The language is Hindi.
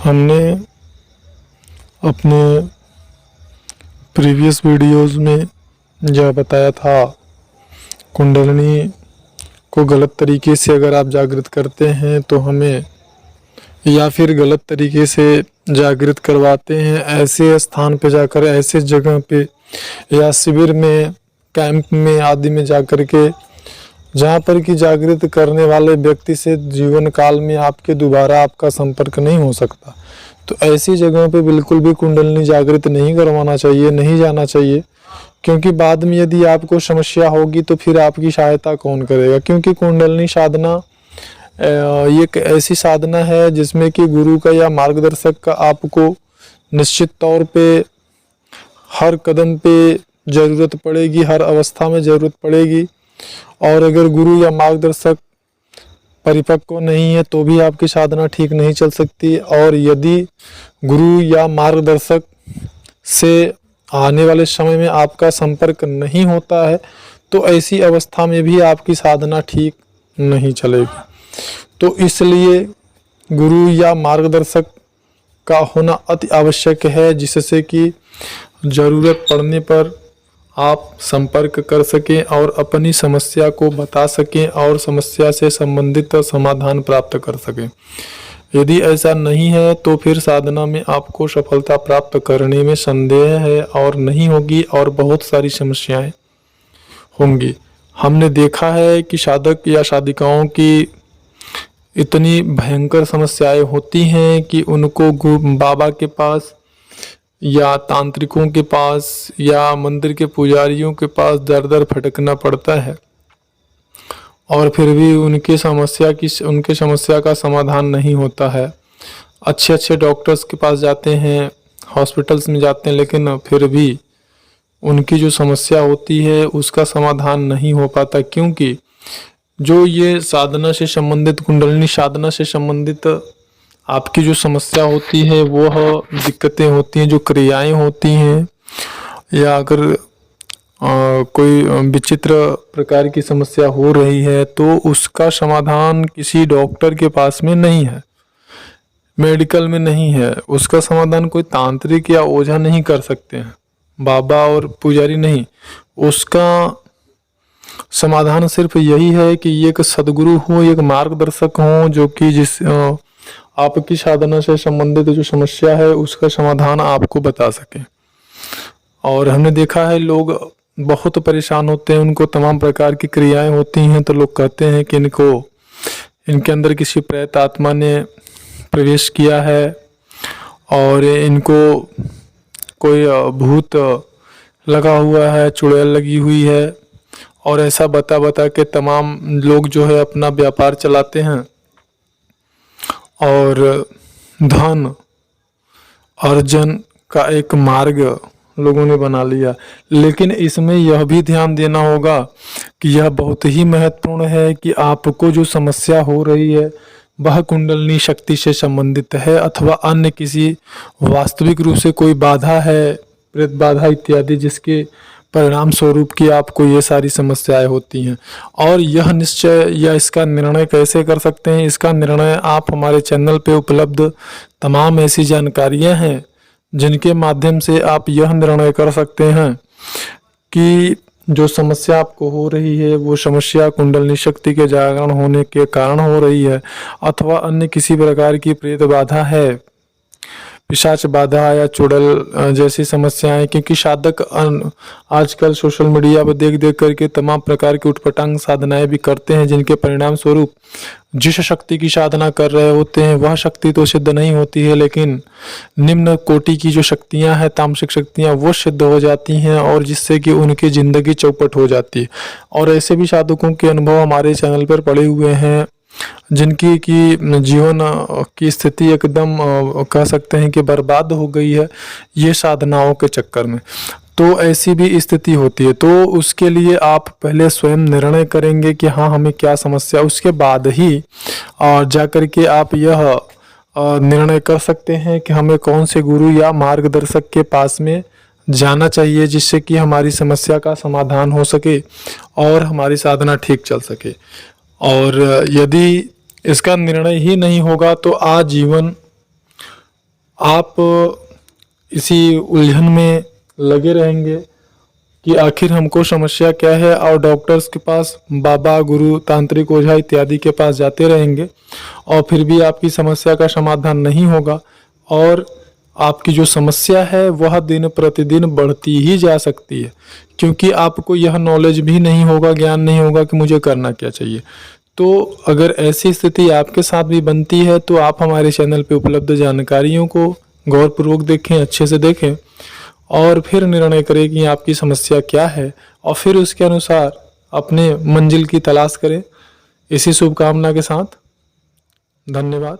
हमने अपने प्रीवियस वीडियोस में यह बताया था, कुंडलिनी को गलत तरीके से अगर आप जागृत करते हैं तो हमें, या फिर गलत तरीके से जागृत करवाते हैं, ऐसे स्थान पे जाकर, ऐसे जगह पे या शिविर में, कैंप में आदि में जाकर के, जहाँ पर कि जागृत करने वाले व्यक्ति से जीवन काल में आपके दोबारा आपका संपर्क नहीं हो सकता। तो ऐसी जगहों पे बिल्कुल भी कुंडलिनी जागृत नहीं करवाना चाहिए, नहीं जाना चाहिए, क्योंकि बाद में यदि आपको समस्या होगी तो फिर आपकी सहायता कौन करेगा। क्योंकि कुंडलिनी साधना ये एक ऐसी साधना है जिसमें कि गुरु का या मार्गदर्शक का आपको निश्चित तौर पे हर कदम पे ज़रूरत पड़ेगी, हर अवस्था में ज़रूरत पड़ेगी। और अगर गुरु या मार्गदर्शक परिपक्व नहीं है तो भी आपकी साधना ठीक नहीं चल सकती। और यदि गुरु या मार्गदर्शक से आने वाले समय में आपका संपर्क नहीं होता है तो ऐसी अवस्था में भी आपकी साधना ठीक नहीं चलेगी। तो इसलिए गुरु या मार्गदर्शक का होना अति आवश्यक है, जिससे कि ज़रूरत पड़ने पर आप संपर्क कर सकें और अपनी समस्या को बता सकें और समस्या से संबंधित समाधान प्राप्त कर सकें। यदि ऐसा नहीं है तो फिर साधना में आपको सफलता प्राप्त करने में संदेह है और नहीं होगी, और बहुत सारी समस्याएं होंगी। हमने देखा है कि साधक या साधिकाओं की इतनी भयंकर समस्याएं होती हैं कि उनको बाबा के पास या तांत्रिकों के पास या मंदिर के पुजारियों के पास दर दर भटकना पड़ता है, और फिर भी उनके समस्या का समाधान नहीं होता है। अच्छे अच्छे डॉक्टर्स के पास जाते हैं, हॉस्पिटल्स में जाते हैं, लेकिन फिर भी उनकी जो समस्या होती है उसका समाधान नहीं हो पाता। क्योंकि जो ये साधना से संबंधित, कुंडलिनी साधना से संबंधित आपकी जो समस्या होती है, वो दिक्कतें होती हैं, जो क्रियाएं होती हैं, या अगर कोई विचित्र प्रकार की समस्या हो रही है तो उसका समाधान किसी डॉक्टर के पास में नहीं है, मेडिकल में नहीं है। उसका समाधान कोई तांत्रिक या ओझा नहीं कर सकते हैं, बाबा और पुजारी नहीं। उसका समाधान सिर्फ यही है कि एक सदगुरु हो, एक मार्गदर्शक हो, जो कि आपकी साधना से संबंधित जो समस्या है उसका समाधान आपको बता सके। और हमने देखा है लोग बहुत परेशान होते हैं, उनको तमाम प्रकार की क्रियाएं होती हैं, तो लोग कहते हैं कि इनके अंदर किसी प्रेत आत्मा ने प्रवेश किया है और इनको कोई भूत लगा हुआ है, चुड़ैल लगी हुई है, और ऐसा बता बता के तमाम लोग जो है अपना व्यापार चलाते हैं और धन अर्जन का एक मार्ग लोगों ने बना लिया। लेकिन इसमें यह भी ध्यान देना होगा कि यह बहुत ही महत्वपूर्ण है कि आपको जो समस्या हो रही है वह कुंडलिनी शक्ति से संबंधित है अथवा अन्य किसी वास्तविक रूप से कोई बाधा है, प्रेत बाधा इत्यादि, जिसके परिणाम स्वरूप की आपको ये सारी समस्याएं होती हैं। और यह निश्चय या इसका निर्णय कैसे कर सकते हैं, इसका निर्णय आप हमारे चैनल पे उपलब्ध तमाम ऐसी जानकारियां हैं जिनके माध्यम से आप यह निर्णय कर सकते हैं कि जो समस्या आपको हो रही है वो समस्या कुंडलिनी शक्ति के जागरण होने के कारण हो रही है अथवा अन्य किसी प्रकार की प्रेत बाधा है, पिशाच बाधा या चुड़ैल जैसी समस्याएं। क्योंकि साधक आजकल सोशल मीडिया पर देख देख करके तमाम प्रकार की उटपटांग साधनाएं भी करते हैं, जिनके परिणाम स्वरूप जिस शक्ति की साधना कर रहे होते हैं वह शक्ति तो सिद्ध नहीं होती है, लेकिन निम्न कोटि की जो शक्तियां हैं, तामसिक शक्तियां, वो सिद्ध हो जाती हैं, और जिससे कि उनकी जिंदगी चौपट हो जाती है। और ऐसे भी साधकों के अनुभव हमारे चैनल पर पड़े हुए हैं जिनकी की जीवन की स्थिति एकदम कह सकते हैं कि बर्बाद हो गई है ये साधनाओं के चक्कर में। तो ऐसी भी स्थिति होती है। तो उसके लिए आप पहले स्वयं निर्णय करेंगे कि हाँ हमें क्या समस्या, उसके बाद ही जाकर के आप यह निर्णय कर सकते हैं कि हमें कौन से गुरु या मार्गदर्शक के पास में जाना चाहिए, जिससे कि हमारी समस्या का समाधान हो सके और हमारी साधना ठीक चल सके। और यदि इसका निर्णय ही नहीं होगा तो आजीवन आप इसी उलझन में लगे रहेंगे कि आखिर हमको समस्या क्या है, और डॉक्टर्स के पास, बाबा, गुरु, तांत्रिक, ओझा इत्यादि के पास जाते रहेंगे, और फिर भी आपकी समस्या का समाधान नहीं होगा, और आपकी जो समस्या है वह दिन प्रतिदिन बढ़ती ही जा सकती है, क्योंकि आपको यह नॉलेज भी नहीं होगा, ज्ञान नहीं होगा कि मुझे करना क्या चाहिए। तो अगर ऐसी स्थिति आपके साथ भी बनती है तो आप हमारे चैनल पे उपलब्ध जानकारियों को गौरपूर्वक देखें, अच्छे से देखें, और फिर निर्णय करें कि आपकी समस्या क्या है, और फिर उसके अनुसार अपने मंजिल की तलाश करें। इसी शुभकामना के साथ धन्यवाद।